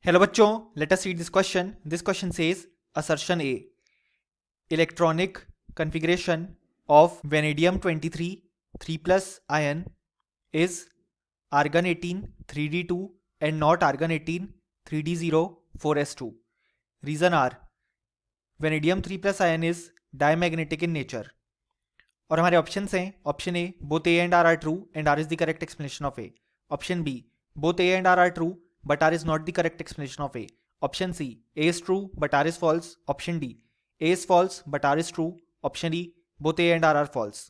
Hello बच्चों, let us read this question. This question says assertion A. Electronic configuration of vanadium 23 3 plus ion is argon 18 3d2 and not argon 18 3d0 4s2. Reason are vanadium 3 plus ion is diamagnetic in nature. और हमारे options हैं option A both A and R true and R is the correct explanation of A. Option B both A and R are true but R is not the correct explanation of A. Option C, A is true but R is false. Option D, A is false but R is true. Option E, both A and R are false.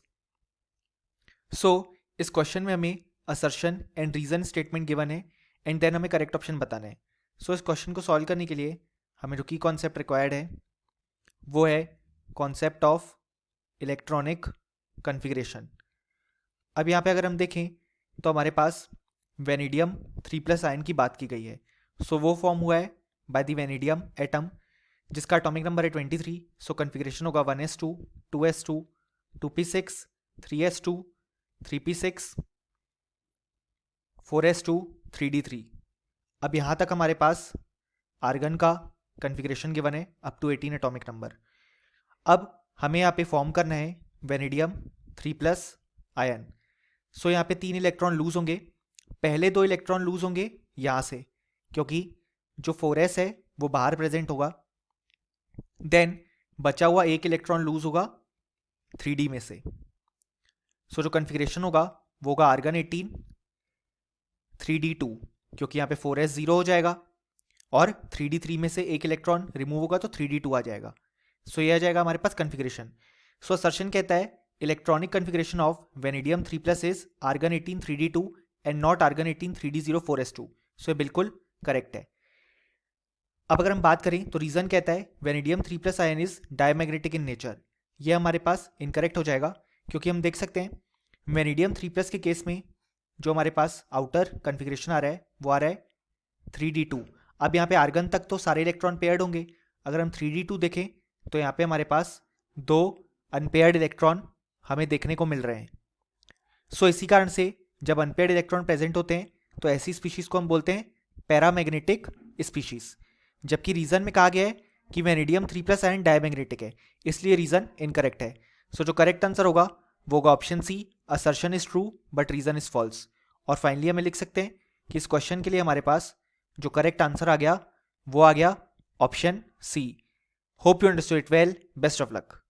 So इस question में हमें assertion and reason statement given है and then हमें correct option बताना है. सो इस question को solve करने के लिए हमें जो की कॉन्सेप्ट रिक्वायर्ड है वो है कॉन्सेप्ट ऑफ इलेक्ट्रॉनिक कन्फिग्रेशन. अब यहाँ पे अगर हम देखें तो हमारे पास वेनेडियम 3 प्लस आयन की बात की गई है. सो वो फॉर्म हुआ है बाय द वेनेडियम एटम जिसका एटॉमिक नंबर है 23. सो कन्फिग्रेशन होगा 1s2 2s2 2p6 3s2 3p6 4s2 3d3. अब यहाँ तक हमारे पास आर्गन का कन्फिग्रेशन गिवन है अप टू 18 एटॉमिक नंबर. अब हमें यहाँ पे फॉर्म करना है वेनेडियम 3 प्लस आयन. सो यहाँ पे 3 इलेक्ट्रॉन लूज होंगे. पहले 2 इलेक्ट्रॉन लूज होंगे यहां से क्योंकि जो 4s है वो बाहर प्रेजेंट होगा. देन बचा हुआ 1 इलेक्ट्रॉन लूज होगा 3d में से. सो जो कन्फिग्रेशन होगा वो होगा आर्गन 18 3d2 क्योंकि यहां पे 4s 0 हो जाएगा और 3d3 में से 1 इलेक्ट्रॉन रिमूव होगा तो 3d2 आ जाएगा. सो ये आ जाएगा हमारे पास कन्फिग्रेशन. सो असर्शन कहता है electronic configuration of vanadium 3 plus is argon 18 3d2 and not argon 18 3d0 4s2. So ये बिल्कुल करेक्ट है. अब अगर हम बात करें तो रीजन कहता है vanadium 3 plus ion is diamagnetic in nature. ये हमारे पास इनकरेक्ट हो जाएगा क्योंकि हम देख सकते हैं वेनेडियम 3 प्लस के केस में जो हमारे पास आउटर कन्फिग्रेशन आ रहा है वो आ रहा है 3d2. अब यहाँ पे आर्गन तक तो सारे इलेक्ट्रॉन पेयर्ड होंगे. अगर हम 3d2 देखें तो यहाँ पे हमारे पास 2 अनपेयर्ड इलेक्ट्रॉन हमें देखने को मिल रहे हैं. सो इसी कारण से जब अनपेयर्ड इलेक्ट्रॉन प्रेजेंट होते हैं तो ऐसी स्पीशीज को हम बोलते हैं पैरामैग्नेटिक स्पीशीज. जबकि रीजन में कहा गया है कि वेनेडियम 3 प्लस आयन डायमैग्नेटिक है, इसलिए रीजन इनकरेक्ट है. सो जो करेक्ट आंसर होगा वो होगा option C, assertion is true but reason is false. और फाइनली हमें लिख सकते हैं कि इस क्वेश्चन के लिए हमारे पास जो करेक्ट आंसर आ गया वो आ गया option C. Hope you understood it well. Best of luck.